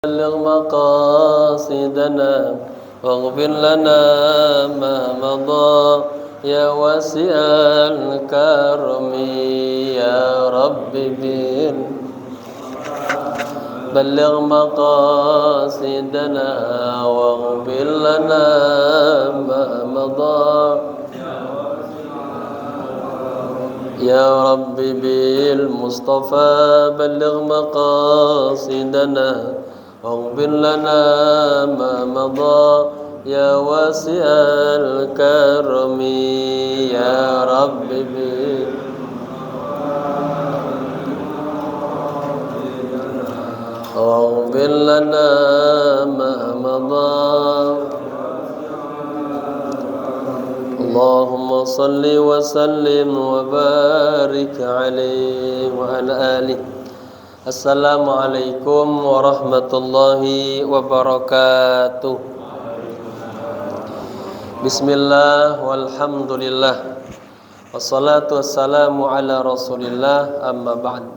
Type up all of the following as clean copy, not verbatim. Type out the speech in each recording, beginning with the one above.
بلغ مقاصدنا واغفر لنا ما مضى يا واسع الكرم يا رب بلغ مقاصدنا واغفر لنا ما مضى يا رب بالمصطفى بلغ مقاصدنا واغفر لنا ما مضى يا واسع الكرم يا رب واغفر لنا ما مضى اللهم صل وسلم وبارك عليه وعلى آله. Assalamualaikum warahmatullahi wabarakatuh. Bismillah walhamdulillah wassalatu wassalamu ala rasulillah amma ba'd.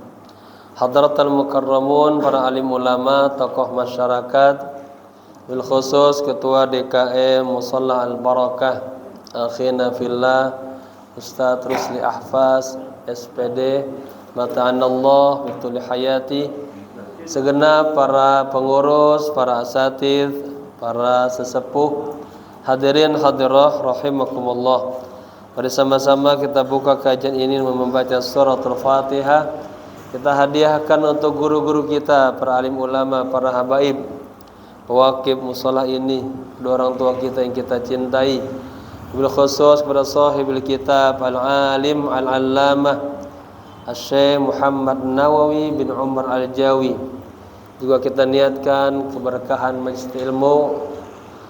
Hadratal mukarramun, para alim ulama, tokoh masyarakat, bil khusus Ketua DKM Musalla Al-Barakah, akhina fillah, Ustaz Rusli Ahfaz SPD, mata'anallah bituli hayati, segenap para pengurus, para asatidz, para sesepuh, hadirin hadirah rahimakumullah. Mari sama-sama kita buka kajian ini membaca suratul Fatihah. Kita hadiahkan untuk guru-guru kita, para alim ulama, para habaib, pewakif musola ini, kedua orang tua kita yang kita cintai, bil khusus kepada sahibul kitab al-alim al-allamah Syekh Muhammad Nawawi bin Umar Al-Jawi. Juga kita niatkan keberkahan majlis ilmu.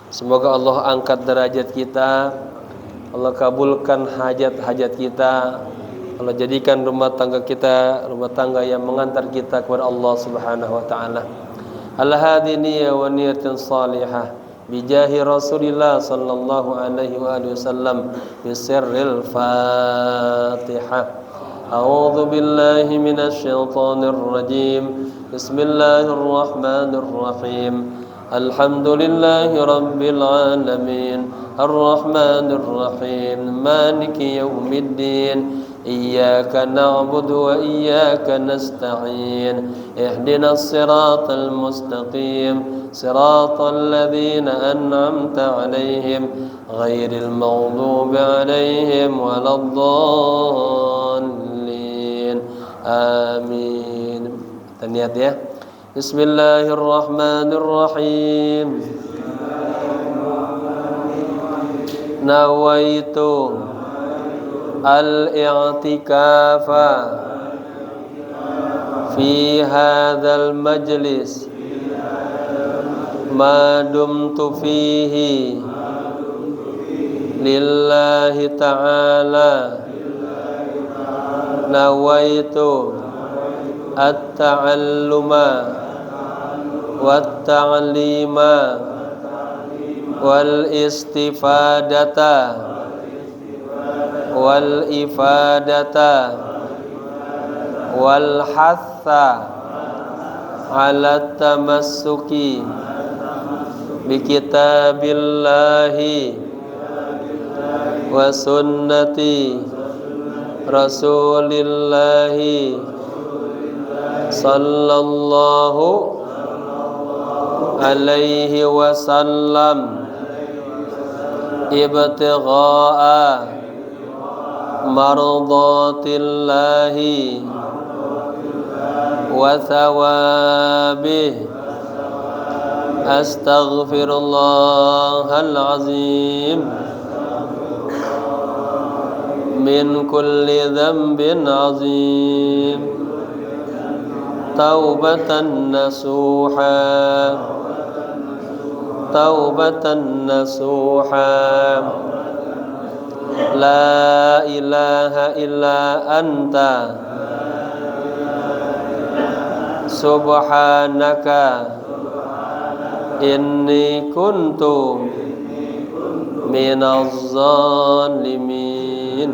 Semoga Allah angkat derajat kita, Allah kabulkan hajat-hajat kita, Allah jadikan rumah tangga kita rumah tangga yang mengantar kita kepada Allah Subhanahu wa taala. Al-hadi niyya wa niyatin salihah bijahi Rasulillah sallallahu alaihi wa alihi wasallam bisirril Fatihah. أعوذ بالله من الشيطان الرجيم بسم الله الرحمن الرحيم الحمد لله رب العالمين الرحمن الرحيم مالك يوم الدين إياك نعبد وإياك نستعين اهدنا الصراط المستقيم صراط الذين أنعمت عليهم غير المغضوب عليهم ولا الضالين آمين. Kita niat ya. Bismillahirrahmanirrahim. Nawaitu al-i'tikafa fi hadzal majlis ma dumtu fihi lillahi ta'ala. Nawaitu at-ta'alluma wat-ta'lima wal istifadata wal ifadata wal hatha ala tamassuki bi kitabillahi wa sunnati rasulillahi sallallahu alaihi wasallam ibtigha'a mardatillahi wa thawabih. Astaghfirullahal azim min kulli dhanbin azim taubatan nasuha taubatan nasuha la ilaha illa anta subhanaka inni kuntu minaz zalimin.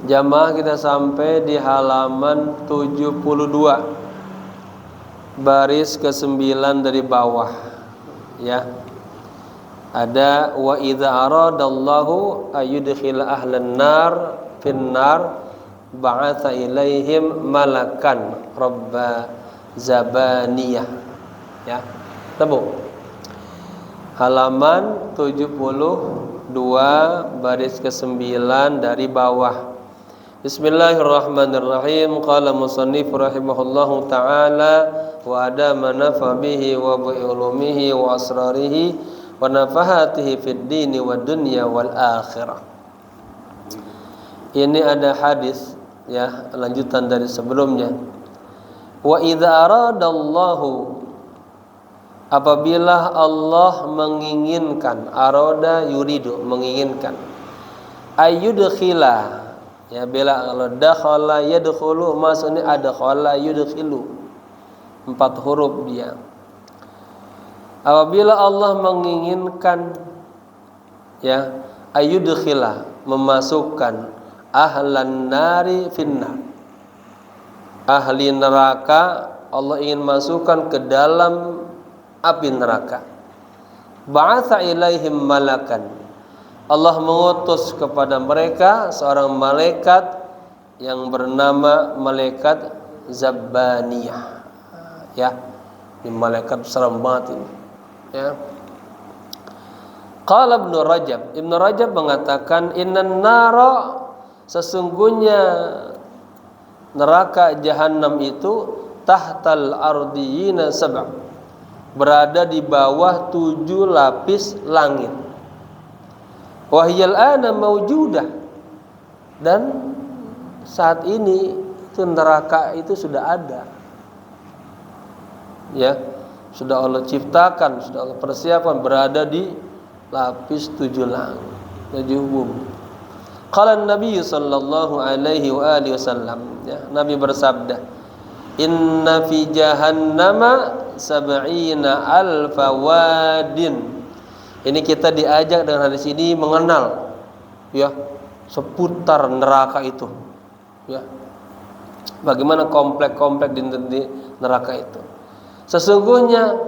Jamaah kita sampai di halaman 72. baris ke-9 dari bawah, ya. Ada wa idza aradallahu ayyudkhil ahlan nar fin nar ba'atha ilaihim malakan rabba zabaniyah, ya. Temu halaman 72 baris ke-9 dari bawah. Bismillahirrahmanirrahim. Qala musannif rahimahullahu ta'ala wa adama nafa bihi wa bi ulumihi wa asrarihi wa nafahatihi fid dini wa dunya wal akhirah. Ini ada hadis, ya, lanjutan dari sebelumnya. Wa idza aradallahu, apabila Allah menginginkan, arada yuridu, menginginkan, ayyudkhila, ya, bila kalau dakhala yadkhulu, maksudnya adkhala yudkhilu, 4 huruf dia. Apabila Allah menginginkan, ya, ayyudkhila, memasukkan ahlan nari finnar, ahli neraka Allah ingin masukkan ke dalam api neraka. Ba'atha ilaihim malakan, Allah mengutus kepada mereka seorang malaikat yang bernama malaikat Zabaniyah, ya. Ini malaikat serem banget ini, ya. Qala Ibnu Rajab mengatakan innan nara, sesungguhnya neraka jahanam itu tahtal ardiyina sab'a, berada di bawah 7 lapis langit. Wahyal ana maujudah, dan saat ini itu neraka itu sudah ada, ya, sudah Allah ciptakan, sudah Allah persiapkan, berada di lapis 7 langit, 7 bumi. Qala Nabi sallallahu alaihi wa alihi wasallam, ya, Nabi bersabda, inna fi jahannama sab'ina alfa wadin. Ini kita diajak dengan hadis ini mengenal, ya, seputar neraka itu, ya. Bagaimana komplek-komplek di neraka itu. Sesungguhnya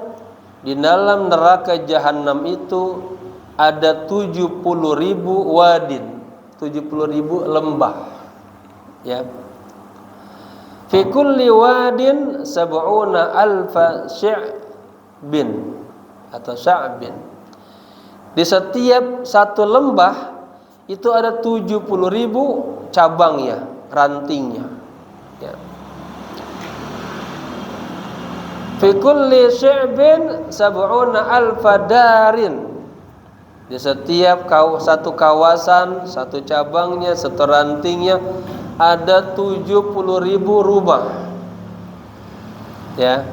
di dalam neraka jahanam itu ada 70.000 wadin, 70.000 lembah, ya. Fi kulli wadin sab'una alfa sya'bin atau sya'bin. Di setiap satu lembah itu ada 70.000 cabangnya, rantingnya, ya. Fi kulli sya'bin sab'una alfa darin. Di setiap satu kawasan, satu cabangnya, satu rantingnya ada 70.000 rumah, ya.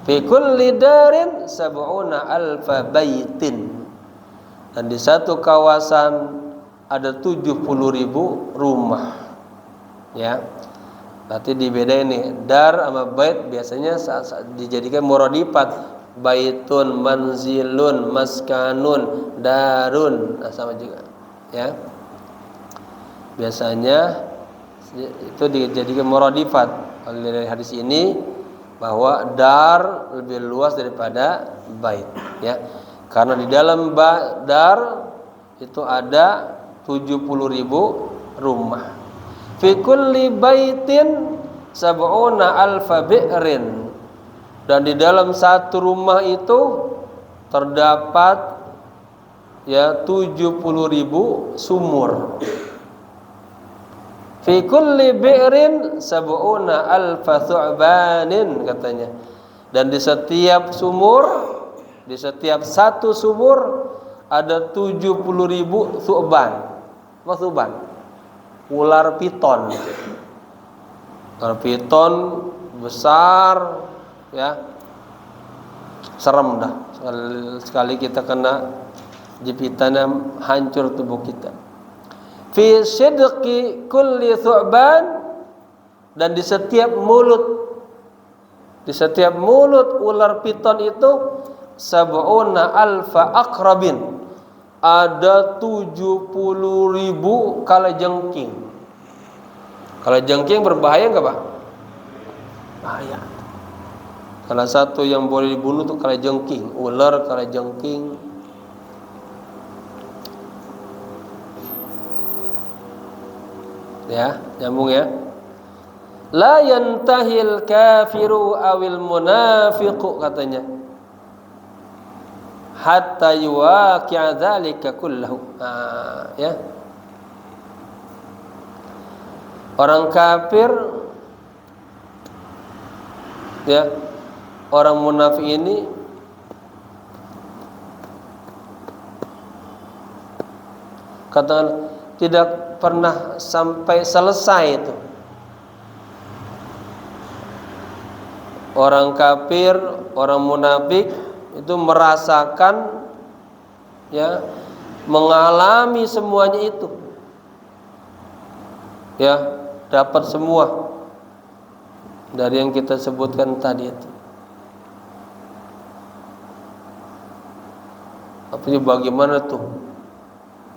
Fi kulli darin sab'una alfa baitin. Dan di satu kawasan ada 70.000 rumah, ya. Berarti dibedain nih, dar sama bait biasanya dijadikan muradifat, baitun, manzilun, maskanun, darun, nah, sama juga, ya. Biasanya itu dijadikan muradifat. Kalau dari hadis ini bahwa dar lebih luas daripada bait, ya. Karena di dalam dar itu ada 70.000 rumah. Fi kulli baitin sab'una alfa bi'rin. Dan di dalam satu rumah itu terdapat, ya, 70.000 sumur. Fi kulli bi'rin sab'una alfa thu'banin, katanya. Dan di setiap sumur, di setiap satu sumur ada 70.000 thu'ban. Apa thu'ban? Ular piton. Ular piton besar, ya. Serem dah. Sekali kita kena jepitannya hancur tubuh kita. Fi sidqi kulli thu'ban, dan di setiap mulut ular piton itu sab'una alfa aqrabin, ada 70.000 kalajengking. Kalajengking berbahaya enggak, Pak? Bahaya. Salah satu yang boleh dibunuh itu kalajengking, ular kalajengking. Ya, nyambung ya. La yantahil kafiru awil munafiqu katanya. Hatta yuwaqi'a dzalika kullahu. Ya. Orang kafir ya, orang munafik ini katakan tidak pernah sampai selesai itu. Orang kafir, orang munafik itu merasakan ya, mengalami semuanya itu. Ya, dapat semua dari yang kita sebutkan tadi itu. Tapi bagaimana tuh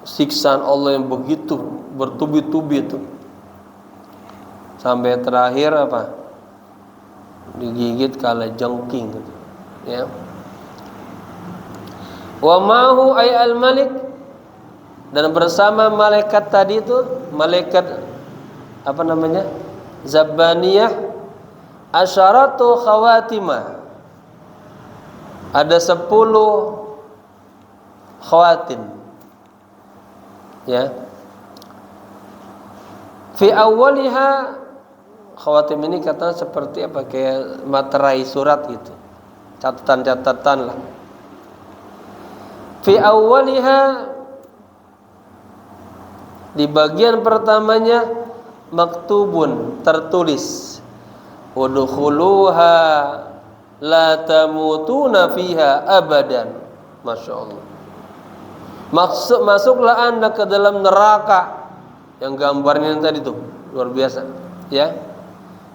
siksaan Allah yang begitu bertubi-tubi itu, sampai terakhir apa? Digigit kalajengking gitu. Ya. Wa ma'hu ay al-malik, dan bersama malaikat tadi itu, malaikat apa namanya? Zabbaniyah, asyaratu khawatimah. Ada 10 khawatim. Ya. Fi awwaliha, khawatim ini kata seperti apa, kayak materai surat gitu. Catatan-catatan lah. Fi awwaliha, di bagian pertamanya maktubun, tertulis, udkhuluha la tamutuna fiha abadan. Masya Allah. Masuklah anda ke dalam neraka, yang gambarnya yang tadi tuh luar biasa ya.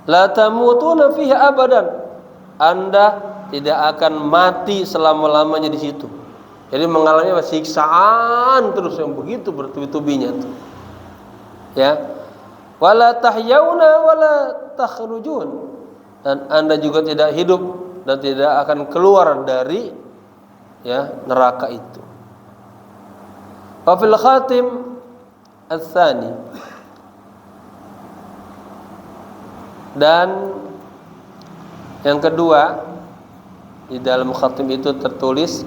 La tamutuna fiha abadan, anda tidak akan mati selama-lamanya di situ. Jadi mengalami siksaan terus yang begitu bertubi-tubinya tuh. Ya. Wala tahyauna wala takhrujun, dan anda juga tidak hidup dan tidak akan keluar dari ya neraka itu. Wa fil khatim ats-tsani, dan yang kedua di dalam khatim itu tertulis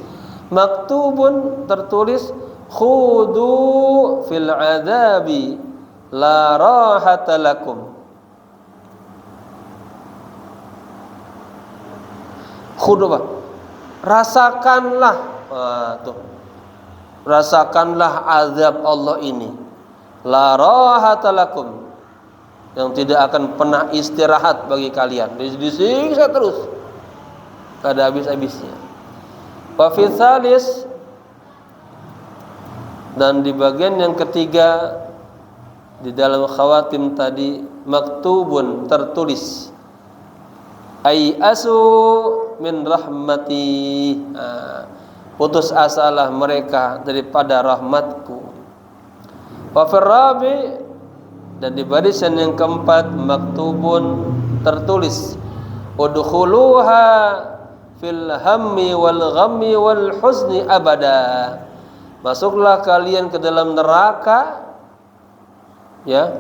maktubun, tertulis khudu fil adabi la rahata lakum. Khudu apa? Rasakanlah, tuh. Rasakanlah azab Allah ini, la rahata lakum, yang tidak akan pernah istirahat bagi kalian, disiksa terus, tak ada habis-habisnya. Wa fi tsalis, dan di bagian yang ketiga di dalam khawatim tadi maktubun, tertulis ai asu min rahmati, putus asalah mereka daripada rahmatku. Wa fir rabi, dan di barisan yang keempat maktubun, tertulis udkhuluha fil hammi wal ghammi wal huzni abada, masuklah kalian ke dalam neraka ya,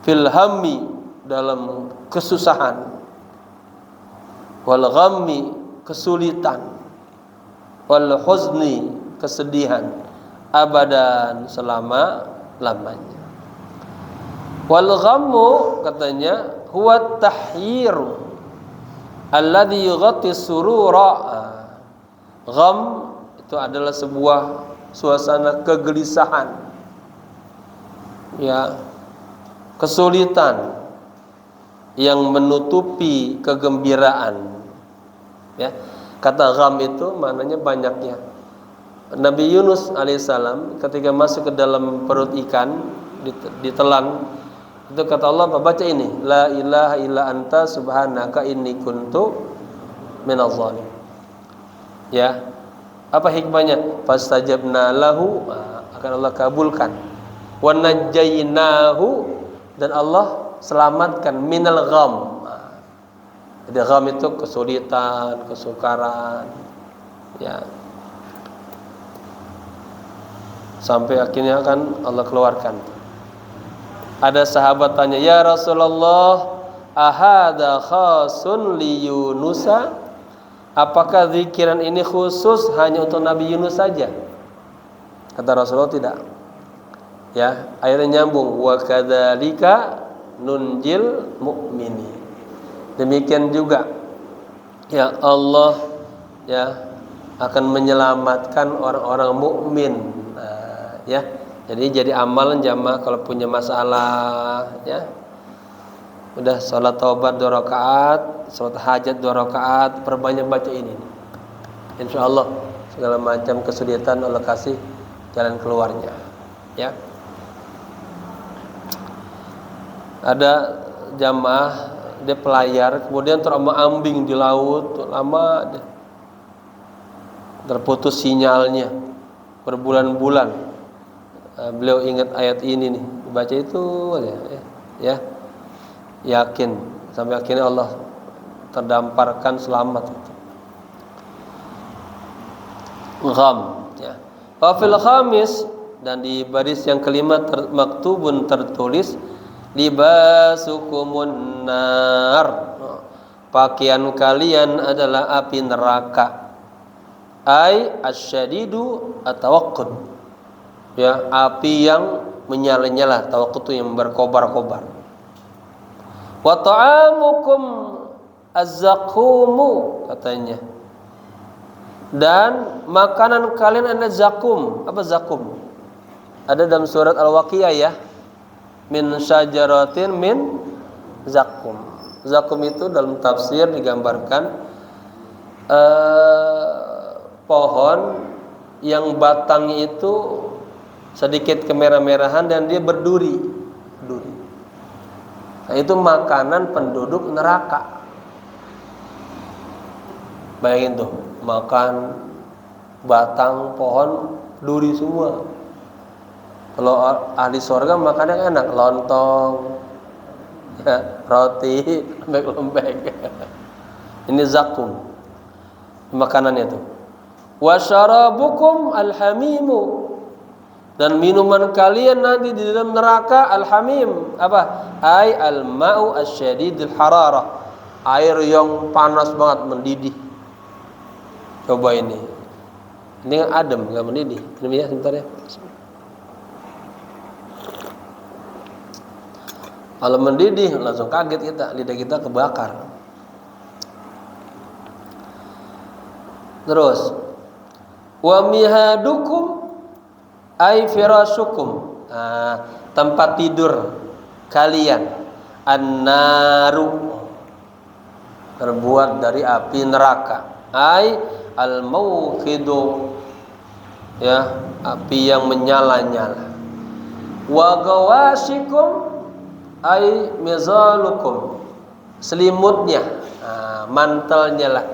fil hammi, dalam kesusahan, wal ghammi, kesulitan, wal huzni, kesedihan, abadan, selama-lamanya. Wal ghammu katanya huwa tahyiru alladhi yughatti surura. Gham itu adalah sebuah suasana kegelisahan ya, kesulitan yang menutupi kegembiraan ya. Kata gham itu maknanya banyaknya. Nabi Yunus alaihissalam ketika masuk ke dalam perut ikan, ditelan, itu kata Allah, baca ini, la ilaha illa anta subhanaka inni kuntu minadh dhalimin. Ya, apa hikmahnya? Fastajabna lahu, akan Allah kabulkan. Wa najjaynahu, dan Allah selamatkan minal gham, Jadi gham itu kesulitan, kesukaran, ya. Sampai akhirnya kan Allah keluarkan. Ada sahabat tanya, "Ya Rasulullah, ahada khasun li Yunusa?" Apakah zikiran ini khusus hanya untuk Nabi Yunus saja? Kata Rasulullah, tidak. Ya, akhirnya nyambung, wa kadzalika nunjil mu'minin. Demikian juga ya Allah ya akan menyelamatkan orang-orang mukmin. Nah, ya. Jadi jadi amalan jamaah kalau punya masalah ya. Udah salat taubat 2 rakaat, salat hajat 2 rakaat, perbanyak baca ini. Insyaallah segala macam kesulitan Allah kasih jalan keluarnya. Ya. Ada jamaah dia pelayar, kemudian terombang-ambing di laut, lama deh. Terputus sinyalnya berbulan-bulan. Beliau ingat ayat ini nih, dibaca itu aja ya. Yakin sampai akhirnya Allah terdamparkan selamat. Gham ya. Wa fil khamis, dan di baris yang kelima maktubun tertulis libasukumun nar, pakaian kalian adalah api neraka. Ai asyadidu atawaqqud, ya, api yang menyala-nyala, tawaqqud yang berkobar-kobar. Wa ta'amukum az-zaqumu, katanya, dan makanan kalian adalah zakum. Apa zakum? Ada dalam surat Al-Waqiah ya, min syajaratin min zakum. Zakum itu dalam tafsir digambarkan pohon yang batangnya itu sedikit kemerah-merahan dan dia berduri. Nah, itu makanan penduduk neraka. Bayangin tuh, makan batang pohon duri semua. Kalau ahli surga makannya enak, lontong, ya, roti, lembek-lembek. Ini zakum makanannya tuh. Wa syarabukum alhamimu, dan minuman kalian nanti di dalam neraka alhamim. Apa? Ai al-ma'u asyadidul hararah, air yang panas banget, mendidih. Coba ini yang adem, enggak mendidih. Minum ya sebentar ya. Kalau mendidih langsung kaget kita, lidah kita kebakar. Terus wa mihadukum ay firashukum, tempat tidur kalian, an-naru, terbuat dari api neraka, ay al-mauqidu, ya, api yang menyala-nyala. Wa gawashikum ay mizalukum, selimutnya, mantelnya lah,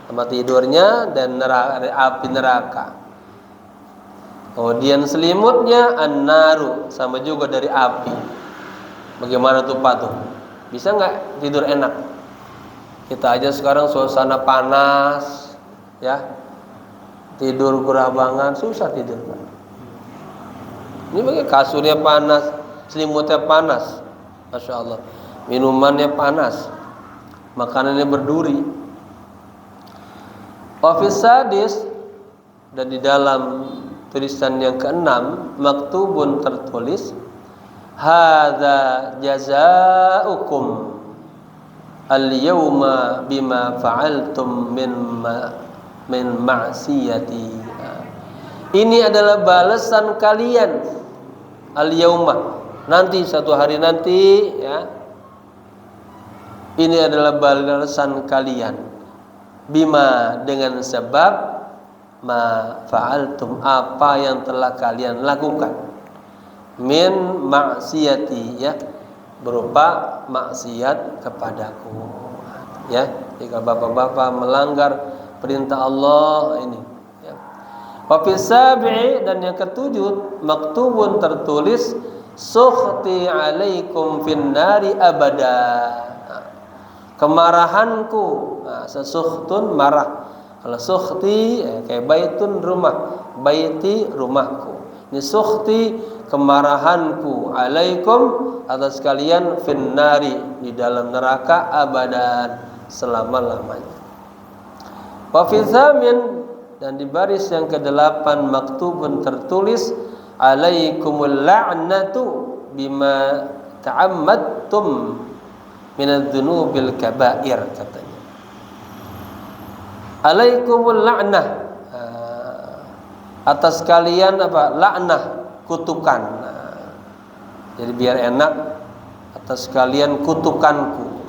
tempat tidurnya dan neraka, api neraka. Kemudian selimutnya an-naru, sama juga dari api. Bagaimana tuh Pak tuh? Bisa nggak tidur enak? Kita aja sekarang suasana panas, ya, tidur gerabangan susah tidur. Ini bagaimana? Kasurnya panas, selimutnya panas. Masya Allah, minumannya panas, makanannya berduri. Wafis sadis, dan di dalam tulisan yang keenam maktubun tertulis hadza jazaa'ukum al-yawma bima fa'altum min ma'siyati. Ini adalah balasan kalian al-yawma, nanti satu hari nanti, ya. Ini adalah balasan kalian bima, dengan sebab ma fa'altum, apa yang telah kalian lakukan, min ma'siyati, ya, berupa maksiat kepadaku, ya. Jika bapak-bapak melanggar perintah Allah ini, ya. Wa fi sab'i, dan yang ketujuh maktubun tertulis sukhti alaikum fin nari abada, kemarahanku. Nah, sesukhtun marah. Kalau sukhti kayak baitun rumah, baiti rumahku. Ini sukhti kemarahanku alaikum atas kalian finnari di dalam neraka abadan selama-lamanya. Wa fi tsamin dan di baris yang ke-8 maktubun tertulis alaikumul la'natu bima ta'ammadtum minadz-dzunubil kaba'ir katanya. Alaikumul la'nah, atas kalian apa? La'nah, kutukan. Jadi biar enak, atas kalian kutukanku.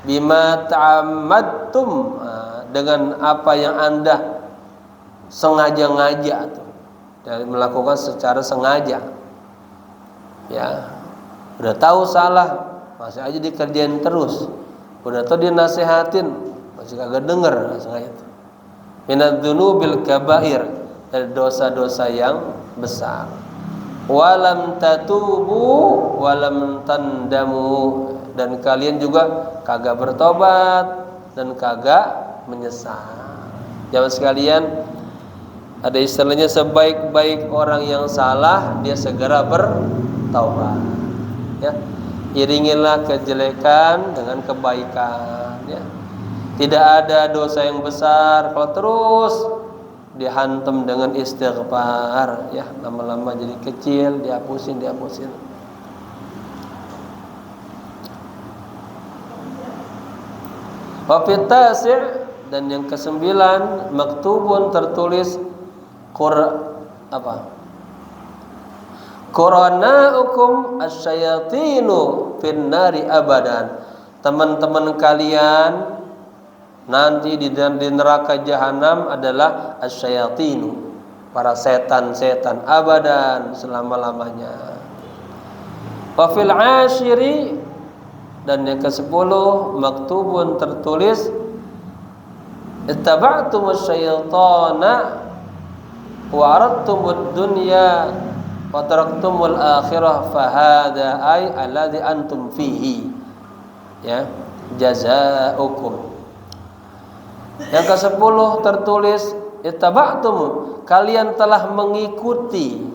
Bima ta'ammadtum, dengan apa yang Anda sengaja-ngaja tuh. Dan melakukan secara sengaja. Ya. Udah tahu salah, masih aja dikerjain terus. Udah tahu dia nasihatin, masih kagak denger sengaja itu. Minadz-dzunubil kaba'ir, dari dosa-dosa yang besar. Walam tatubu walam tandamu, dan kalian juga kagak bertobat dan kagak menyesal. Jamaah sekalian, ada istilahnya sebaik-baik orang yang salah dia segera bertaubat. Ya, iringilah kejelekan dengan kebaikan. Ya, tidak ada dosa yang besar kalau terus dihantam dengan istighfar. Ya, lama-lama jadi kecil, dihapusin. Wa fi tasi', dan yang ke-9 maktubun tertulis Quranaukum asyayatinu finnari abadan. Teman-teman kalian nanti di neraka jahanam adalah asyayatinu, para setan-setan abadan selama-lamanya. Wa fil 'ashiri, dan yang ke-10 maktubun tertulis ittaba'tumus syaitana wa aradtumud dunya wa taraktumul akhirah fahada ay alladhi antum fihi. Ya, jazaa'ukum. Yang ke-10 tertulis ittaba'tum, kalian telah mengikuti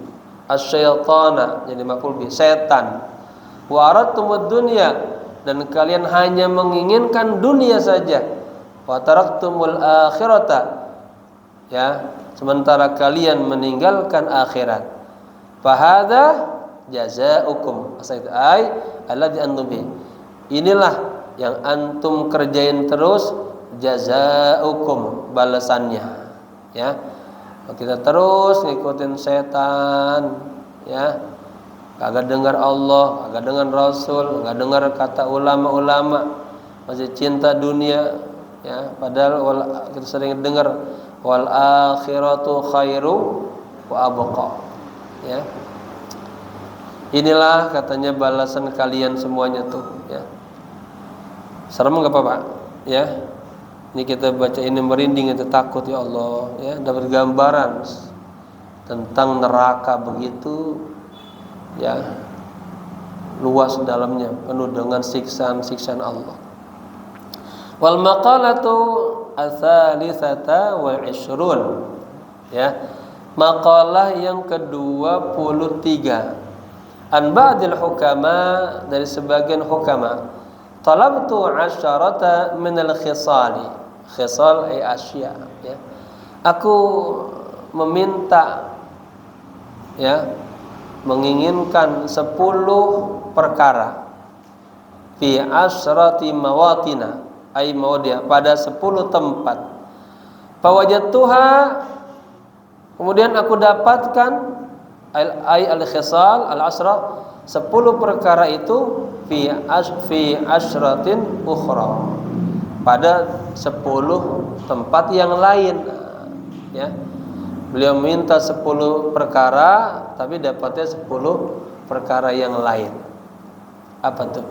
asyaitana, jadi maf'ul bi, setan. Wa aradtumud dunya, dan kalian hanya menginginkan dunia saja. Wa taraktumul akhirata, ya, sementara kalian meninggalkan akhirat. Fahada jazaa'ukum ay alladzi antum bi. Inilah yang antum kerjain terus, jazaa'ukum, balasannya. Ya, kita terus ngikutin setan, ya, kagak dengar Allah, kagak dengar Rasul, kagak dengar kata ulama-ulama, masih cinta dunia. Ya, padahal kita sering dengar wal akhiratu khairu wa abqa. Ya, inilah katanya balasan kalian semuanya tuh. Ya, serem nggak Pak? Ya, ini kita baca ini merinding, itu takut, ya Allah. Ya, dapat gambaran tentang neraka begitu, ya, luas dalamnya, penuh dengan siksaan-siksaan Allah. Wal maqalatu ats-tsalitsata wal 'ishrun, ya, maqalah yang ke-23, an ba'dil hukama, dari sebagian hukama, talabtu 'asharata min al-khisali, khisal ay asya, ya, aku meminta, ya, menginginkan 10 perkara fi asyrati mawatina ay mawdi', pada 10 tempat. Fawajadtuha, kemudian aku dapatkan ay al-khisal al-asra, 10 perkara itu fi asyratin ukhra, pada 10 tempat yang lain. Ya, beliau minta 10 perkara tapi dapatnya 10 perkara yang lain. Apa tuh?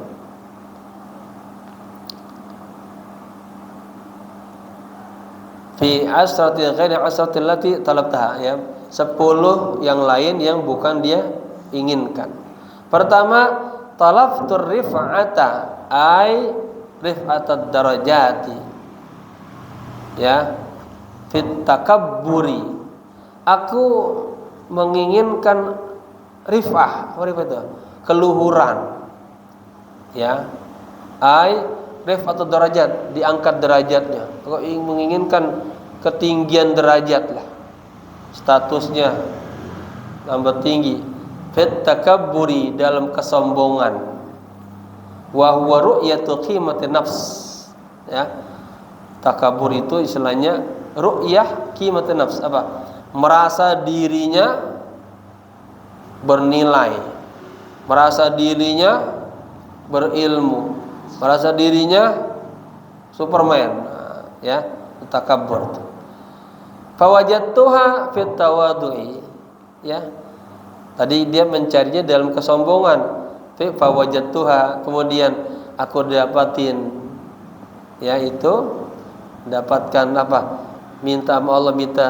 Fi asrati ghairi asrati allati talabtaha, ya, 10 yang lain yang bukan dia inginkan. Pertama, talaftur rif'ata ay rif'atad darajati, ya, fit takabburi. Aku menginginkan rif'ah, apa itu? Keluhuran, ya. Ai rif'atad darajat, diangkat derajatnya. Aku menginginkan ketinggian derajat lah, statusnya tambah tinggi. Fit takabburi, dalam kesombongan. Wa huwa ru'yatu qimati nafs, ya. Takabur itu istilahnya ru'yah qimati nafs, apa? Merasa dirinya bernilai, merasa dirinya berilmu, merasa dirinya Superman, ya, takabur. Fawajadtuha fit tawadu'i, ya. Tadi dia mencarinya dalam kesombongan. Fawajadtuha, kemudian aku dapatin, yaitu dapatkan apa? Minta sama Allah, minta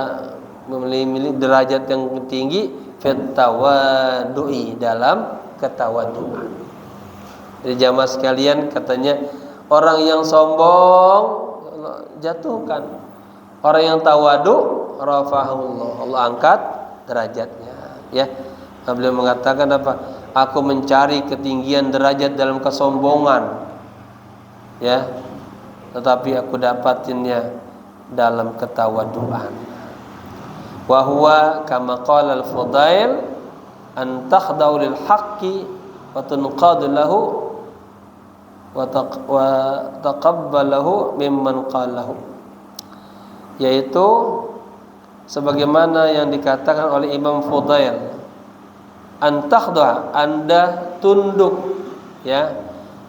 memilih derajat yang tinggi, fit tawadu'i, dalam ketawaduan. Jadi jamaah sekalian, katanya orang yang sombong jatuhkan, orang yang tawadu rafa'ahullah, Allah angkat derajatnya, ya. Beliau mengatakan apa? Aku mencari ketinggian derajat dalam kesombongan, ya, tetapi aku dapatinnya dalam ketawaduan. Wa huwa kama qala al-Fudail, an takhda'u lil haqqi wa tunqadu lahu wa taqabbalahu mimman qalahu, yaitu sebagaimana yang dikatakan oleh Imam Fudail, antakhda, Anda tunduk, ya,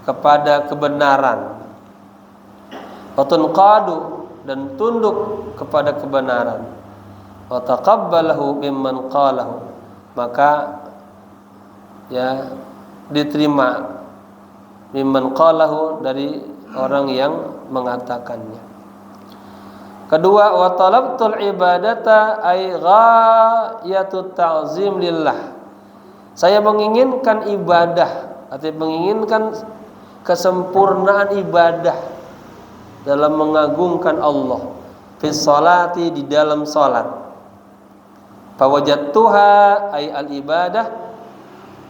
kepada kebenaran, wa tunqadu, dan tunduk kepada kebenaran, wa taqabbalahu mimman qalahu, maka, ya, diterima mimman qalahu, dari orang yang mengatakannya. Kedua, wa talabtul ibadata ay ghayatut ta'zim lillah, saya menginginkan ibadah, artinya menginginkan kesempurnaan ibadah dalam mengagungkan Allah, fi sholati, di dalam salat. Fawajadtuha ay al ibadah,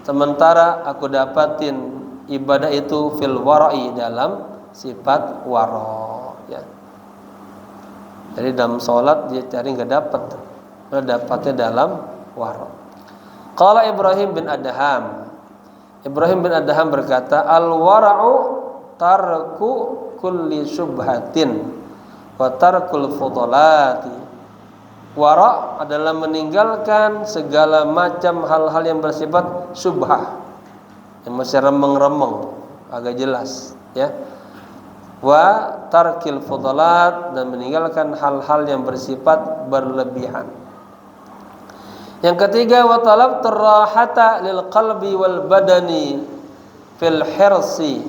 sementara aku dapatin ibadah itu fil wara'i, dalam sifat wara', ya. Jadi dalam salat dia cari enggak dapat, dapatnya dalam wara'. Qala Ibrahim bin Adham, Ibrahim bin Adham berkata, al-wara'u tarku kulli syubhatin wa tarkul fudolati. Wara' adalah meninggalkan segala macam hal-hal yang bersifat syubhah, yang masih remeng-remeng, agak jelas, ya. Wa tarkil fudolat, dan meninggalkan hal-hal yang bersifat berlebihan. Yang ketiga, wa talabtur rahata lil qalbi wal badani fil hirsi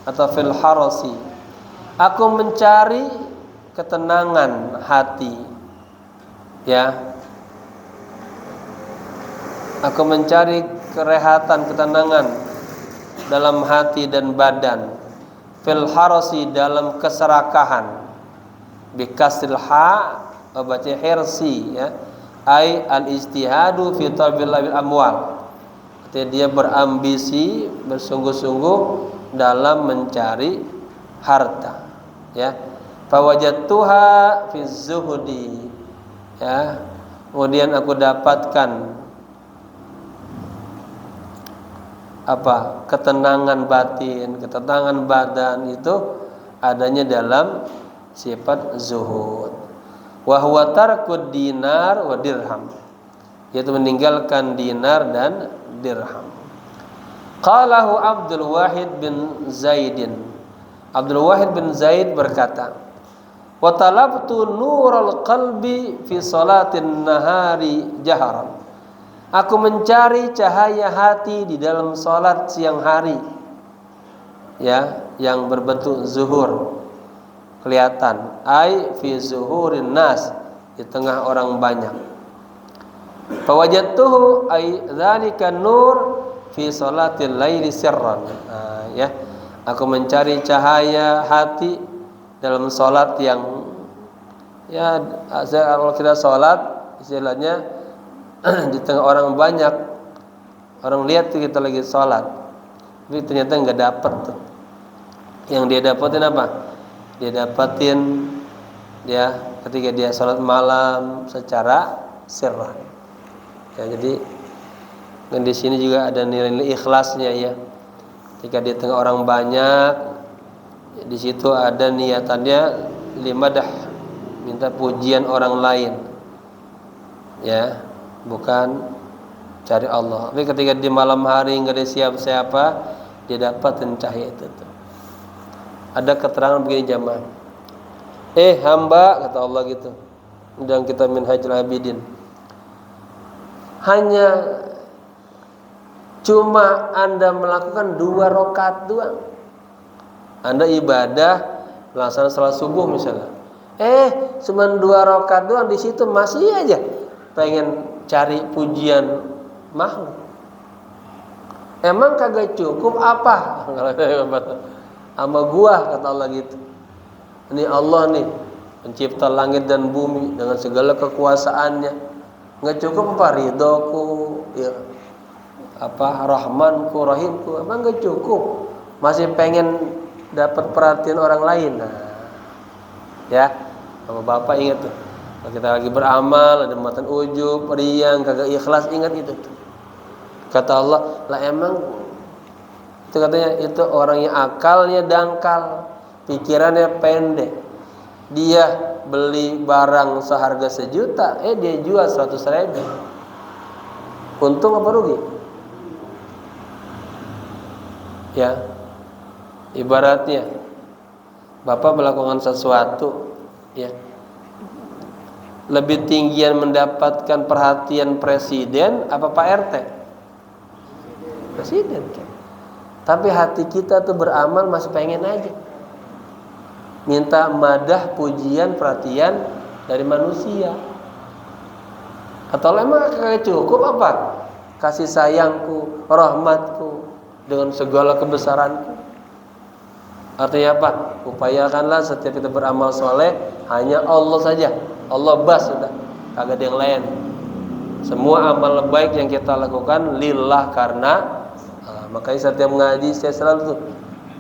atau fil harasi, aku mencari ketenangan hati, ya, aku mencari kerehatan, ketenangan dalam hati dan badan, fil harasi, dalam keserakahan, bi kasril ha, baca hirsi, ya, ai al-ijtihadu fi talabil amwal, artinya dia berambisi, bersungguh-sungguh dalam mencari harta, ya. Fawajadtuha fi zuhdi, ya, kemudian aku dapatkan apa? Ketenangan batin, ketenangan badan itu adanya dalam sifat zuhud. Wa huwa tarkud dinar wa dirham, yaitu meninggalkan dinar dan dirham. Qalahu Abdul Wahid bin Zaidin, Abdul Wahid bin Zaid berkata, wa talabtu nurul qalbi fi salatin nahari jaharan, aku mencari cahaya hati di dalam salat siang hari, ya, yang berbentuk zuhur, kelihatan, ai fi zuhurin nas, di tengah orang banyak. Fawajadtuhu ai dzalika nur fi salatil laili sirran, ya, Aku mencari cahaya hati dalam sholat yang ya kalau kita sholat istilahnya di tengah orang banyak, orang lihat tuh kita lagi sholat, tapi ternyata nggak dapet tuh. Yang dia dapetin apa? Dia dapetin ya ketika dia sholat malam secara sirrah. Ya, jadi dan di sini juga ada nilai ikhlasnya ya. Ketika di tengah orang banyak, di situ ada niatannya limadah, minta pujian orang lain, ya, bukan cari Allah. Tapi ketika di malam hari nggak ada siapa-siapa, dia dapatin cahaya itu tuh. Ada keterangan begini jamaah. Hamba, kata Allah gitu, dan kita Minhajul Abidin, hanya cuma Anda melakukan 2 rakaat doang. Anda ibadah melaksanakan salat subuh misalnya. Cuma 2 rakaat doang, di situ masih aja pengen cari pujian makhluk. Emang kagak cukup apa? Sama gua, kata Allah gitu. Ini Allah nih, pencipta langit dan bumi dengan segala kekuasaannya. Nggak cukup apa ridhoku, ya apa rahmanku, rahimku, emang nggak cukup, masih pengen dapat perhatian orang lain. Nah, ya, sama bapak ingat tuh, kalau kita lagi beramal ada muatan ujub, riang, kagak ikhlas, ingat itu tuh. Kata Allah, lah emang itu katanya itu orang yang akalnya dangkal, pikirannya pendek. Dia beli barang seharga 1 juta, dia jual 100.000. Untung apa rugi? Ya, ibaratnya bapak melakukan sesuatu, ya, lebih tinggian mendapatkan perhatian presiden apa Pak RT? Presiden kan. Tapi hati kita tuh beramal masih pengen aja minta madah, pujian, perhatian dari manusia. Atau emang kayak cukup apa? Kasih sayangku, rahmatku dengan segala kebesaranku. Artinya apa? Upayakanlah setiap kita beramal soleh hanya Allah saja. Allah bas sudah, kagak ada yang lain. Semua amal baik yang kita lakukan lillah, karena makanya setiap ngaji saya selalu tuh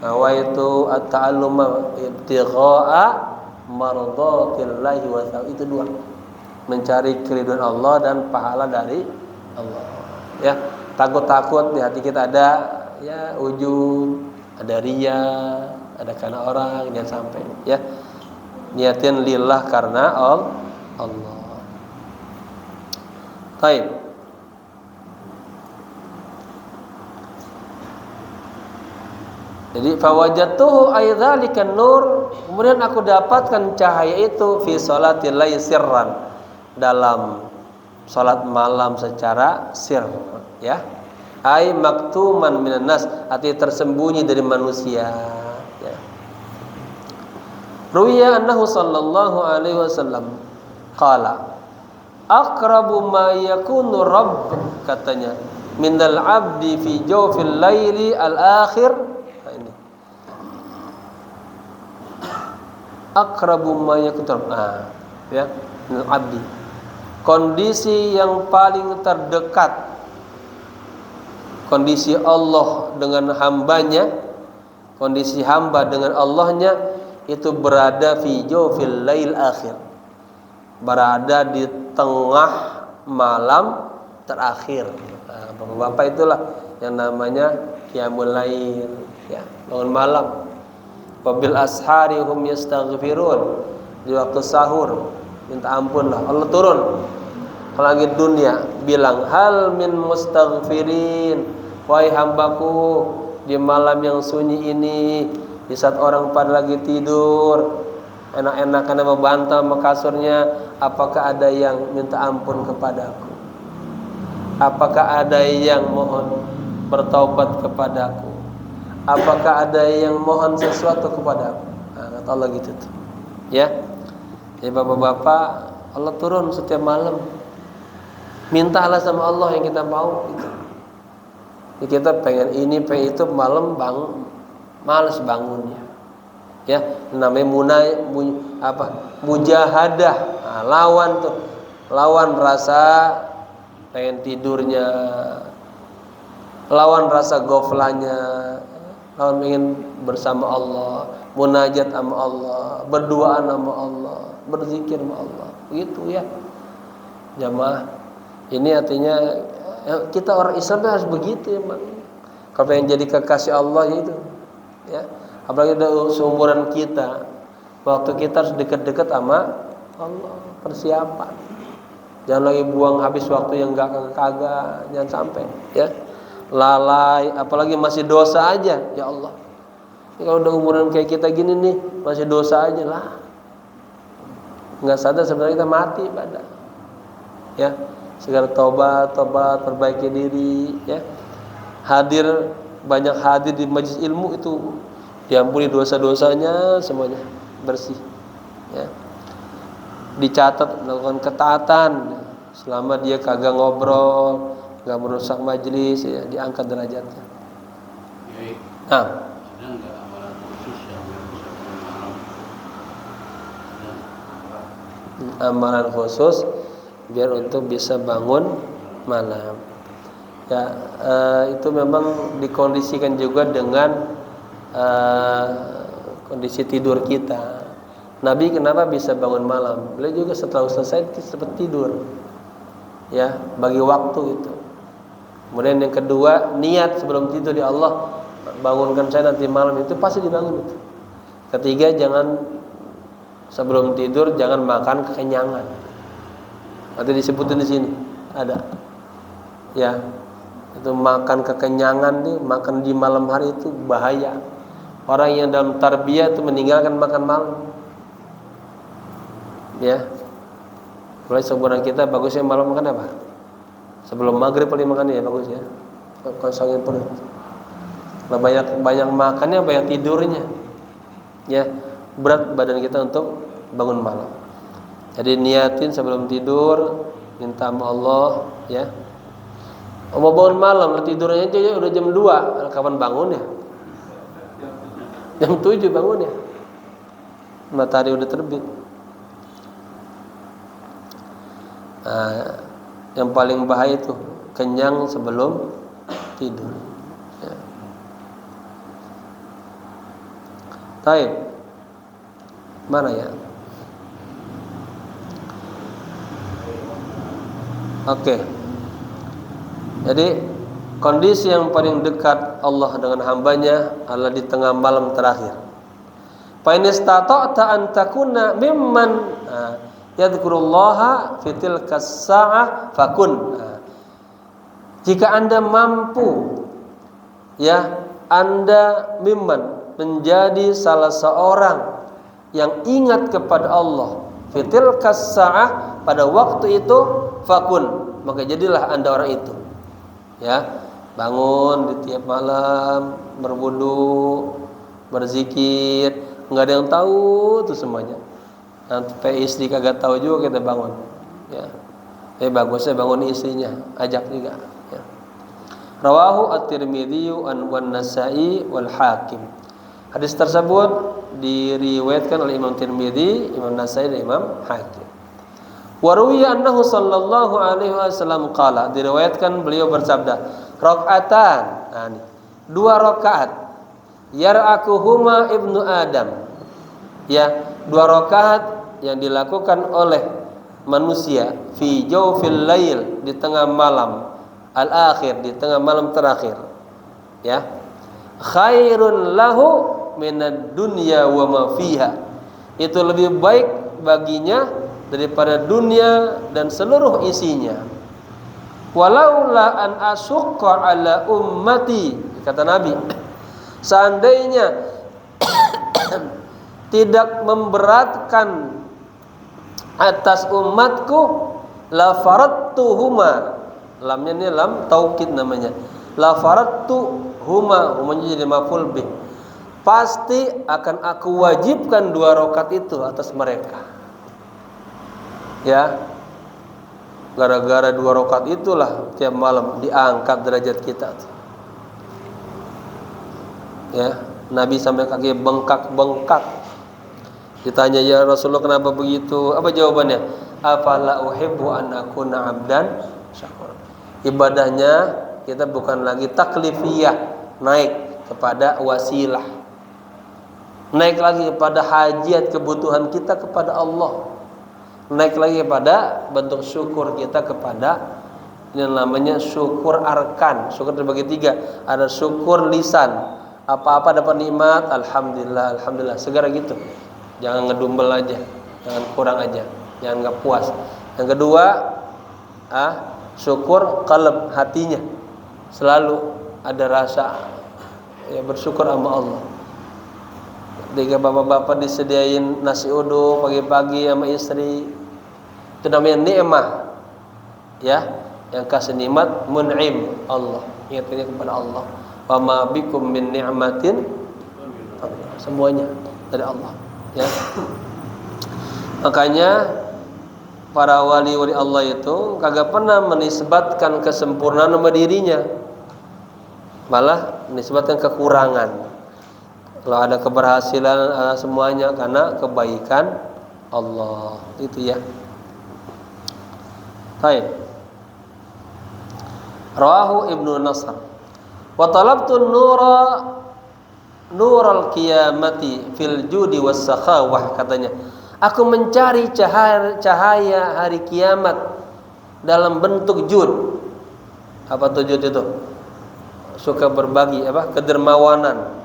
nawaitu at-ta'alluma ibtigha'a mardhatillahi wa thawabi. Itu 2. Mencari keridhaan Allah dan pahala dari Allah. Ya, takut-takut di hati kita ada ya ujub, ada riya, ada karena orang, jangan sampai ya. Niatin lillah karena Allah. Baik. Jadi fawajadtuhu aidzalikan nur, kemudian aku dapatkan cahaya itu fi sholatil lail sirran, dalam salat malam secara sir, ya. Ai maktuman minan nas, artinya tersembunyi dari manusia, ya. Ruwiya annahu sallallahu alaihi wasallam qala aqrabu ma yakunu rabb, katanya, minal abdi fi jawfil laili al-akhir. Aqrabu ma yakun, ya, minal abdi, kondisi yang paling terdekat, kondisi Allah dengan hambanya, kondisi hamba dengan Allahnya itu berada fi jawfil lail akhir, berada di tengah malam terakhir. Bapak-bapak itulah yang namanya qiyamul lail, ya, bangun malam. Wabil ashari hum yastaghfirun, di waktu sahur minta ampun lah, Allah turun ke langit dunia bilang hal min mustaghfirin, wahai hambaku di malam yang sunyi ini, di saat orang pada lagi tidur enak-enakan sama bantal sama kasurnya, apakah ada yang minta ampun kepadaku? Apakah ada yang mohon bertaubat kepadaku? Apakah ada yang mohon sesuatu kepadaku? Kata Allah gitu tuh, ya. Ya bapak-bapak, Allah turun setiap malam. Mintalah sama Allah yang kita mau gitu. Jadi kita pengen ini, pengen itu, malam bangun malas bangunnya. Ya, namanya mujahadah. Nah, lawan rasa pengen tidurnya, lawan rasa goflanya, lawan ingin bersama Allah, munajat sama Allah, berduaan sama Allah, berzikir sama Allah. Begitu ya jamaah. Ini artinya kita orang Islam harus begitu ya, Bang. Kalau pengen jadi kekasih Allah itu ya, apalagi seumuran kita, waktu kita harus dekat-dekat sama Allah, persiapan. Jangan lagi buang habis waktu yang kagak, jangan sampai ya. Lalai, apalagi masih dosa aja, ya Allah. Kalau udah umuran kayak kita gini nih, masih dosa aja lah. Nggak sadar sebenarnya kita mati pada. Ya, segera tobat, perbaiki diri, ya. Banyak hadir di majelis ilmu itu diampuni dosa-dosanya semuanya, bersih. Ya. Dicatat melakukan ketaatan selama dia kagak ngobrol, nggak merusak majelis, ya, diangkat derajatnya. Nah, ada nggak amalan khusus yang bisa malam? amalan khusus biar untuk bisa bangun malam. Ya, itu memang dikondisikan juga dengan kondisi tidur kita. Nabi kenapa bisa bangun malam? Beliau juga setelah selesai sempat tidur. Ya, bagi waktu itu. Kemudian yang kedua, niat sebelum tidur, ya Allah, bangunkan saya nanti malam, itu pasti dibangun itu. Ketiga, jangan sebelum tidur jangan makan kekenyangan. Nanti disebutin di sini ada. Ya. Itu makan kekenyangan nih, makan di malam hari itu bahaya. Orang yang dalam tarbiyah itu meninggalkan makan malam. Ya. Mulai seumuran kita bagusnya malam makan apa? Sebelum maghrib paling makan ya bagus ya. Kosongin perut. Kalau banyak makannya, banyak tidurnya. Ya, berat badan kita untuk bangun malam. Jadi niatin sebelum tidur, minta sama Allah, ya. Mau bangun malam, tidurnya aja ya udah jam 2, kapan bangun ya? Jam 7 bangun ya. Matahari udah terbit. Nah, yang paling bahaya itu kenyang sebelum tidur. Ya. Taib. Mana ya? Oke. Jadi kondisi yang paling dekat Allah dengan hambanya adalah di tengah malam terakhir. Fa in istata'ta an takuna mimman yadhkurullaha fi tilkas sa'ah fakun. Jika Anda mampu, ya, Anda mimman menjadi salah seorang yang ingat kepada Allah fi tilkas sa'ah pada waktu itu, fakun, maka jadilah Anda orang itu. Ya, bangun di tiap malam, berwudu, berzikir, nggak ada yang tahu tuh semuanya. Sampai istri kagak tahu juga kita bangun. Ya, bagusnya bangun istrinya, ajak juga. Ya. Rawahu at-Tirmidzi wan Nasa'i wal Hakim. Hadis tersebut diriwayatkan oleh Imam Tirmidzi, Imam Nasa'i dan Imam Hakim. Waruwiya annahu sallallahu alaihi wasallam qala, diriwayatkan beliau bersabda, rakaatan, nah, 2 rakaat, yar'akuhuma ibnu Adam. Ya, 2 rakaat yang dilakukan oleh manusia fi jawfil lail, di tengah malam al-akhir, di tengah malam terakhir. Ya. Khairun lahu minad dunya wa ma fiha. Itu lebih baik baginya daripada dunia dan seluruh isinya. Walaula an asyqa ala ummati, kata Nabi, seandainya tidak memberatkan atas umatku, la faradtuhuma, lamnya ini lam taukid namanya, la faradtuhuma, umumnya jadi maf'ul bih, pasti akan aku wajibkan 2 rakaat itu atas mereka. Ya, gara-gara 2 rakaat itulah tiap malam diangkat derajat kita. Ya, Nabi sampai kaki bengkak-bengkak. Ditanya, ya Rasulullah kenapa begitu? Apa jawabannya? Afala uhibbu an akuna abdan syakur. Ibadahnya kita bukan lagi taklifiyah, naik kepada wasilah, naik lagi kepada hajat kebutuhan kita kepada Allah, naik lagi kepada bentuk syukur kita kepada, ini namanya syukur arkan. Syukur terbagi tiga. Ada syukur lisan, apa-apa dapat nikmat, alhamdulillah, alhamdulillah, segera gitu. Jangan ngedumbel aja, jangan kurang aja, jangan nggak puas. Yang kedua, syukur qalb, hatinya selalu ada rasa ya bersyukur sama Allah. Ketika bapak-bapak disediain nasi uduk pagi-pagi sama istri, itu namanya nikmah, ya, yang kasih nikmat mun'im Allah. Ingatnya kepada Allah. Wa ma bikum min ni'matin, semuanya dari Allah, ya. Makanya para wali-wali Allah itu kagak pernah menisbatkan kesempurnaan sama dirinya, malah menisbatkan kekurangan. Kalau ada keberhasilan semuanya karena kebaikan Allah, itu ya. Baik. Rawahu Ibnu Nasr. Wa talabtu nural qiyamati fil judi was sakhawah, katanya. Aku mencari cahaya hari kiamat dalam bentuk jud. Apa tuh jud itu? Suka berbagi, apa? Kedermawanan.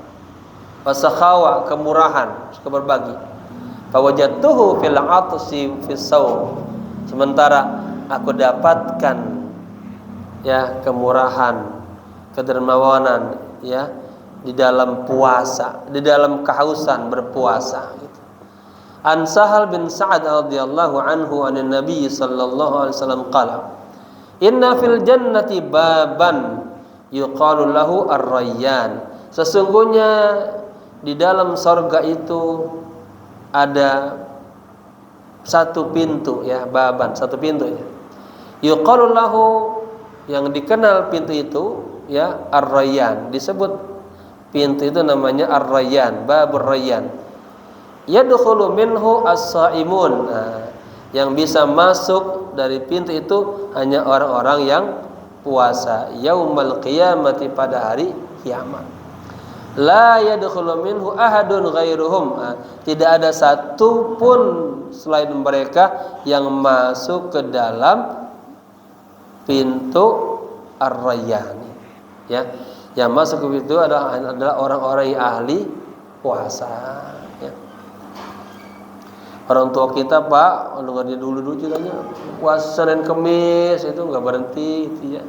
Wasakhawa, kemurahan, suka berbagi. Fawajadtuhu fil 'atsi fis shaum. Sementara aku dapatkan ya kemurahan, kedermawanan ya di dalam puasa, di dalam kehausan berpuasa gitu. An Sahal bin Sa'ad radhiyallahu anhu anin Nabi sallallahu alaihi wasallam qala, inna fil jannati baban yuqalu lahu ar-rayyan. Sesungguhnya di dalam sorga itu ada satu pintu ya, baban, satu pintu ya. Yuqalu lahu, yang dikenal pintu itu ya ar-rayyan, disebut pintu itu namanya ar-rayyan, babur rayyan. Yadkhulu minhu as-shaimun. Nah, yang bisa masuk dari pintu itu hanya orang-orang yang puasa yaumal qiyamati, pada hari kiamat. La yadkhulu minhu ahadun ghairuhum. Tidak ada satu pun selain mereka yang masuk ke dalam pintu ar-rayyan. Ya, yang masuk ke pintu adalah orang-orang yang ahli puasa. Ya. Orang tua kita, Pak, kalau dia dulu ceritanya puasa Senin Kemis itu nggak berhenti, gitu ya.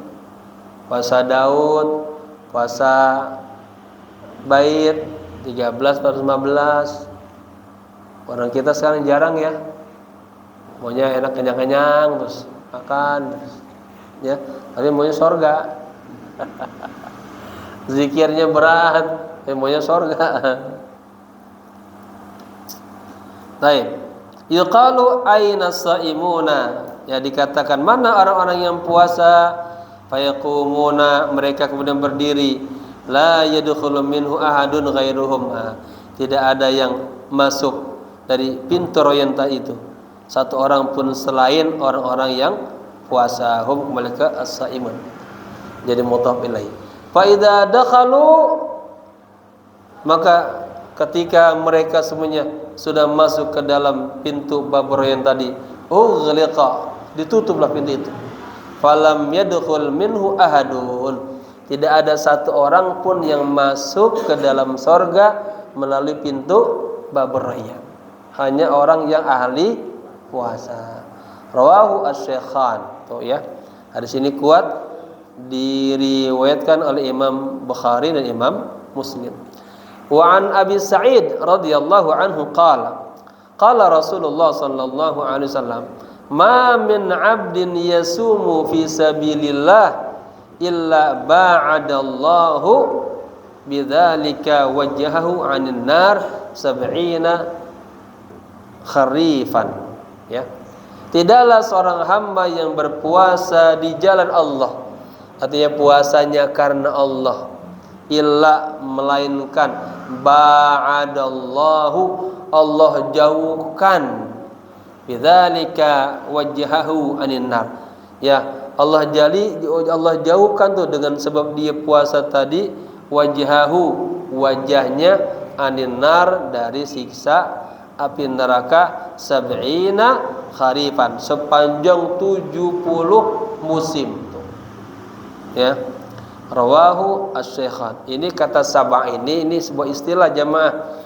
Puasa Daud, puasa Bait 13/15. Orang kita sekarang jarang ya. Maunya enak kenyang-kenyang terus makan terus, ya. Tapi maunya sorga. Zikirnya berat, maunya sorga. Baik. Yuqalu aina saimuna, ya dikatakan mana orang-orang yang puasa, fayaqumuna, mereka kemudian berdiri, la yadkhulu minhu ahadun ghairuhum, tidak ada yang masuk dari pintu royanta itu satu orang pun selain orang-orang yang puasa. Hum kembali ke as-saimun, jadi mudhaf ilaih. Fa idza dakhalu, maka ketika mereka semuanya sudah masuk ke dalam pintu babur yang tadi, ughliqa, ditutuplah pintu itu. Falam yadkhul minhu ahadun, tidak ada satu orang pun yang masuk ke dalam sorga melalui pintu babur rayyan, hanya orang yang ahli puasa. Rawahu asy-Syaikhan. Tuh ya, hadis ini kuat, diriwayatkan oleh Imam Bukhari dan Imam Muslim. Wa an Abi Sa'id radhiyallahu anhu qala Rasulullah sallallahu alaihi wasallam, ma min 'abdin yasumu fi sabilillah illa ba'adallahu bidzalika wajhahu 'anil nar 70 kharifan. Ya. Tidaklah seorang hamba yang berpuasa di jalan Allah, artinya puasanya karena Allah, illa melainkan ba'adallahu, Allah jauhkan, bidzalika wajhahu anin nar. Ya, Allah jauhkan tuh dengan sebab dia puasa tadi, wajhahu, wajahnya, anin nar, dari siksa api neraka, sab'ina kharifan, sepanjang 70 musim tuh. Ya. Rawahu asy-syaikhan. Ini kata sab'a ini sebuah istilah jamaah.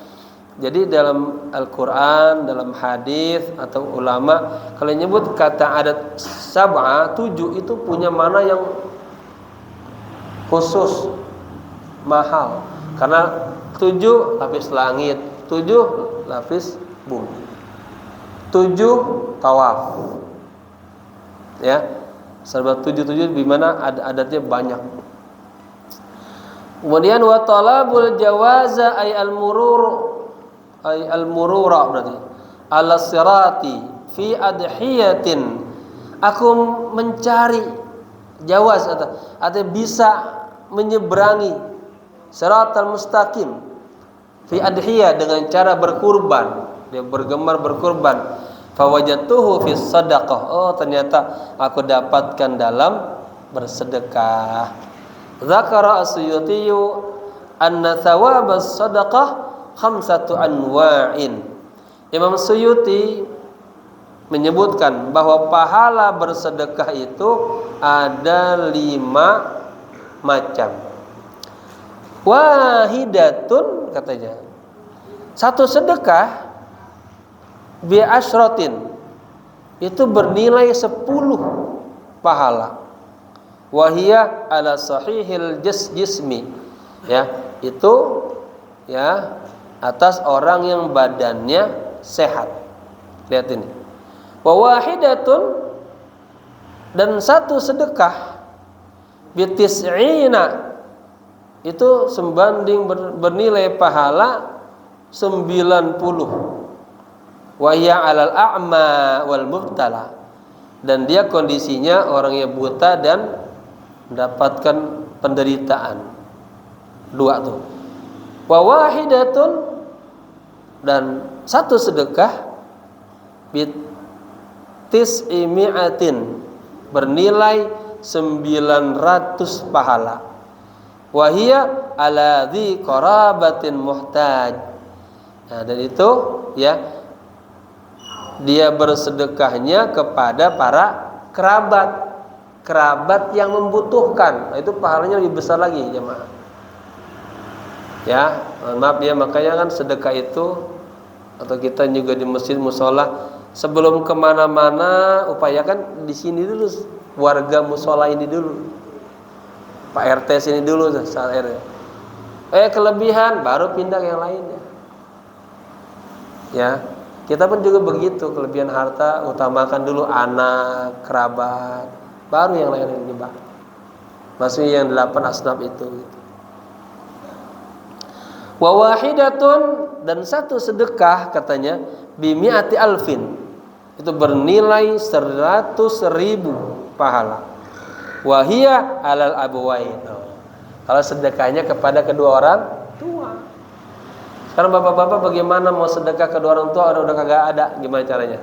Jadi dalam Al-Qur'an, dalam hadis atau ulama kalau nyebut kata adat sab'a, 7 itu punya mana yang khusus, mahal. Karena 7 lapis langit, 7 lapis bumi, 7 tawaf. Ya. Sebab 7 di mana adatnya banyak. Kemudian wa talabul jawaza ay al-murura berarti ala sirati fi adhiyatin. Aku mencari jawaz atau bisa menyeberangi siratal mustaqim fi adhiyah, dengan cara berkurban. Dia bergemar berkurban. Fawajatuhu fi sadaqah. Oh, ternyata aku dapatkan dalam bersedekah. Zakara as-Suyuti anna thawabas sadaqah khamsatu anwa'in. Imam Suyuti menyebutkan bahwa pahala bersedekah itu ada 5 macam. Wahidatun, katanya, satu sedekah bi asyratin, itu bernilai 10 pahala. Wahia ala sahihil jismi, ya, itu ya atas orang yang badannya sehat. Lihat ini. Wa wahidatun, dan satu sedekah bitis'ina, itu sebanding bernilai pahala 90. Wahia alal a'ma wal mubtala, dan dia kondisinya orang yang buta dan mendapatkan penderitaan. 2 tuh. Wa wahidatun, dan satu sedekah bitis'imi'atin, bernilai 900 pahala. Wahia ala dzi qarabatin muhtaj. Nah, dan itu ya, dia bersedekahnya kepada para kerabat yang membutuhkan. Nah, itu pahalanya lebih besar lagi, jemaah. Ya, maaf ya, makanya kan sedekah itu, atau kita juga di masjid musola, sebelum kemana-mana upayakan di sini dulu, warga musola ini dulu, Pak RT sini dulu saat RT. Kelebihan baru pindah ke yang lainnya. Ya, kita pun juga begitu, kelebihan harta utamakan dulu anak, kerabat, baru yang lain dibahas. Maksudnya yang 8 asnaf itu gitu. Wa wahidatun, dan satu sedekah, katanya, bimi'ati alfin, itu bernilai 100.000 pahala. Wahia alal abawain. Kalau sedekahnya kepada kedua orang tua. Sekarang bapak-bapak bagaimana mau sedekah kedua orang tua, udah kagak ada, gimana caranya?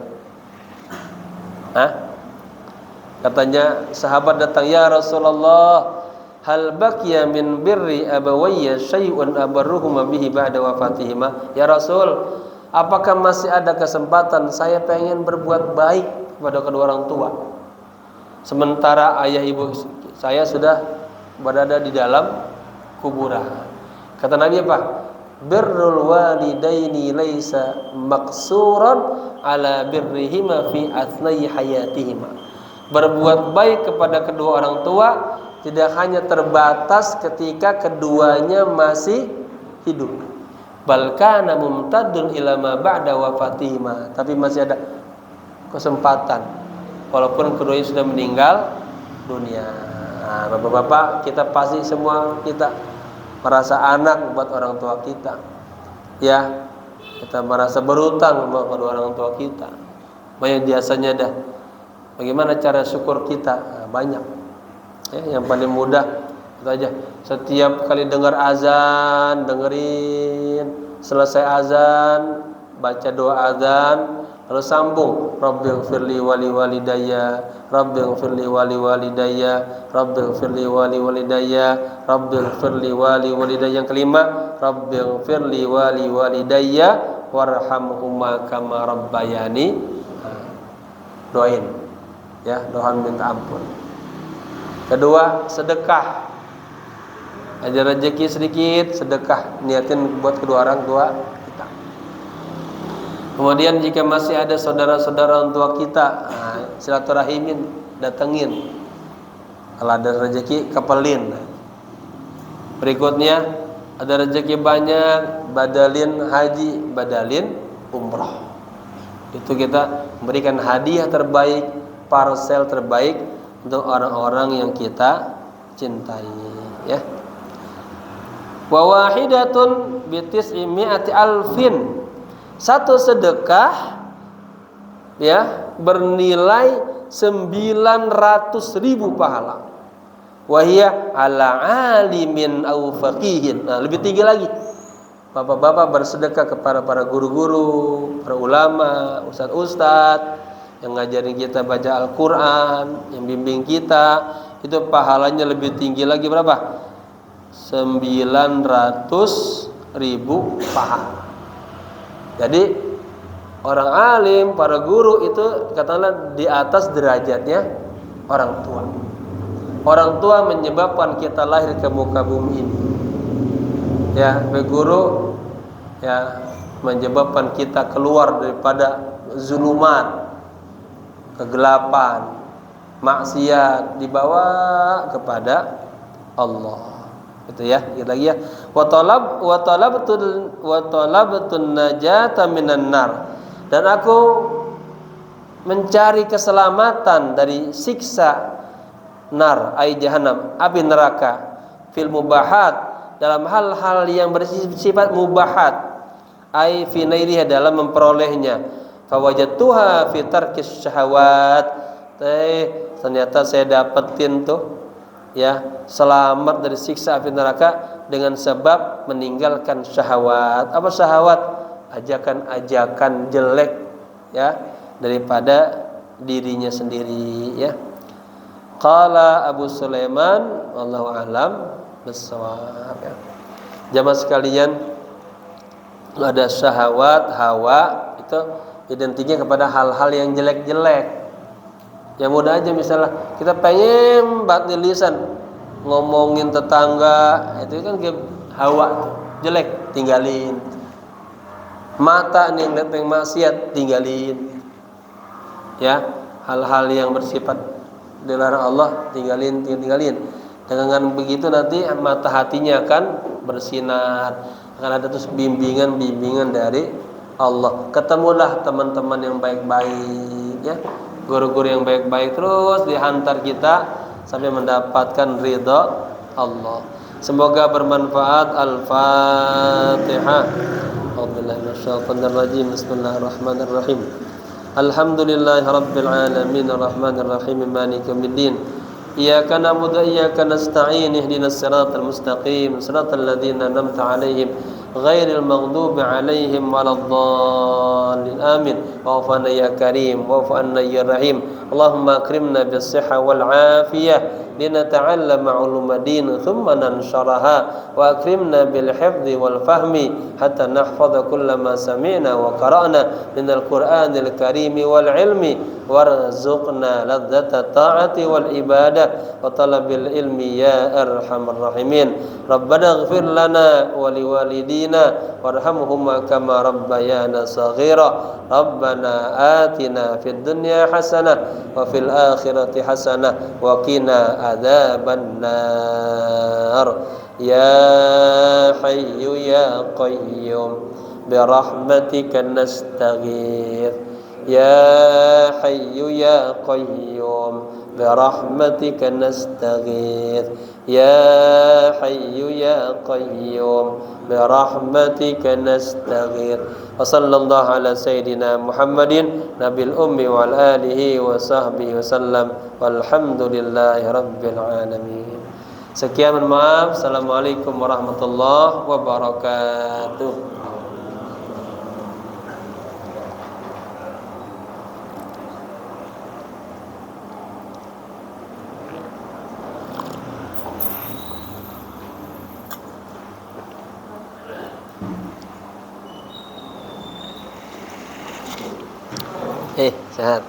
Katanya sahabat datang, ya Rasulullah, hal baqiya min birri abawayya syai'un abarruhuma bihi ba'da wafatihima. Ya Rasul, apakah masih ada kesempatan saya pengen berbuat baik kepada kedua orang tua, sementara ayah ibu saya sudah berada di dalam kuburan? Kata Nabi apa? Birrul walidaini laisa maqsuran ala birrihima fi athnai hayatihima. Berbuat baik kepada kedua orang tua tidak hanya terbatas ketika keduanya masih hidup, bal kana mumtadun ila ma ba'da wafatihima, tapi masih ada kesempatan walaupun keduanya sudah meninggal dunia. Nah, bapak-bapak, kita pasti semua kita merasa anak buat orang tua kita, ya, kita merasa berutang sama kedua orang tua kita. Banyak jasanya dah. Bagaimana cara syukur kita? Nah, banyak. Ya, yang paling mudah Itu aja. Setiap kali dengar azan, dengerin. Selesai azan, baca doa azan, lalu sambung. Rabbighfirli wali walidayya, Rabbighfirli wali walidayya, Rabbighfirli wali walidayya, Rabbighfirli wali walidayya. Yang kelima, Rabbighfirli wali walidayya warhamhuma kama rabbayani. Doain, ya, doa minta ampun. Kedua, sedekah. Ada rezeki sedikit, sedekah, niatin buat kedua orang tua kita. Kemudian jika masih ada saudara-saudara orang tua kita, silaturahim, datengin. Kalau ada rezeki, kepelin. Berikutnya, ada rezeki banyak, badalin haji, badalin umrah. Itu kita memberikan hadiah terbaik, parcel terbaik untuk orang-orang yang kita cintai, ya. Wa wahidatun bitis'imi'ati alfin. Satu sedekah, ya, bernilai 900.000 pahala. Wahia ala alimin au faqihin. Nah, lebih tinggi lagi. Bapak-bapak bersedekah kepada para guru-guru, para ulama, ustadz-ustadz yang ngajarin kita baca Al-Qur'an, yang bimbing kita, itu pahalanya lebih tinggi lagi berapa? 900.000 pahala. Jadi orang alim, para guru itu katakanlah di atas derajatnya orang tua. Orang tua menyebabkan kita lahir ke muka bumi ini. Ya, guru ya menyebabkan kita keluar daripada zulumat, kegelapan, maksiat, dibawa kepada Allah. Itu ya, kita lagi ya. Wa talabtun najata minan nar. Dan aku mencari keselamatan dari siksa nar, ai jahannam, api neraka, fil mubahat, dalam hal-hal yang bersifat mubahat, ai fi nailiha, dalam memperolehnya. Fawajadtuha fi tarkis syahawat. Ternyata saya dapetin tuh, ya, selamat dari siksa api neraka dengan sebab meninggalkan syahwat. Apa syahwat? Ajakan-ajakan jelek, ya, daripada dirinya sendiri, ya. Qala Abu Sulaiman wallahu a'lam bissawab, ya. Jamaah sekalian, ada syahwat, hawa, itu identiknya kepada hal-hal yang jelek-jelek. Ya mudah aja, misalnya kita pengen banget lisan ngomongin tetangga, itu kan hawa, jelek, tinggalin. Mata nih ngeliat yang maksiat, tinggalin. Ya, hal-hal yang bersifat dilarang Allah, tinggalin. Dengan begitu nanti mata hatinya akan bersinar, akan ada terus bimbingan dari Allah. Ketemulah teman-teman yang baik-baik, ya, guru-guru yang baik-baik, terus dihantar kita sampai mendapatkan ridha Allah. Semoga bermanfaat. Al-Fatihah. Bismillahirrahmanirrahim. Alhamdulillahirabbil alamin, arrahmanir rahim, maliki yaumiddin. Iyyaka na'budu wa iyyaka nasta'in, ihdinas siratal mustaqim, siratal ladzina an'amta 'alaihim ghairil maghdubi 'alaihim waladdallin. Amin. Wa'fu 'anna ya karim, wa'fu 'anna ya rahim. Allahumma akrimna bis-sihha wal 'afiyah linata'allama 'uluma din thumma nansharaha, wa akrimna bil hifdzi wal fahmi hatta nahfadha kullama sami'na wa qara'na minal qur'anil karim wal ilmi, warzuqna ladzata ta'ati wal ibadah wa talabil ilmi ya arhamar rahimin. Rabbana ighfir lana wa liwalidina warhamhuma kama rabbayana saghira. Rabbana atina fid dunya hasanah wa fil akhirati hasanah wa qina adzaban nar. Ya hayyu ya qayyum bi rahmatika nastaghith. Ya hayyu ya qayyum bi rahmatika nastaghith. Ya hayyu ya qayyum bi rahmatika nastaghith. Wa sallallahu ala sayyidina Muhammadin nabil ummi wal alihi wa sahbihi wa sallam. Walhamdulillahi rabbil alamin. Sekian, mohon maaf. Assalamualaikum warahmatullahi wabarakatuh. Sehat.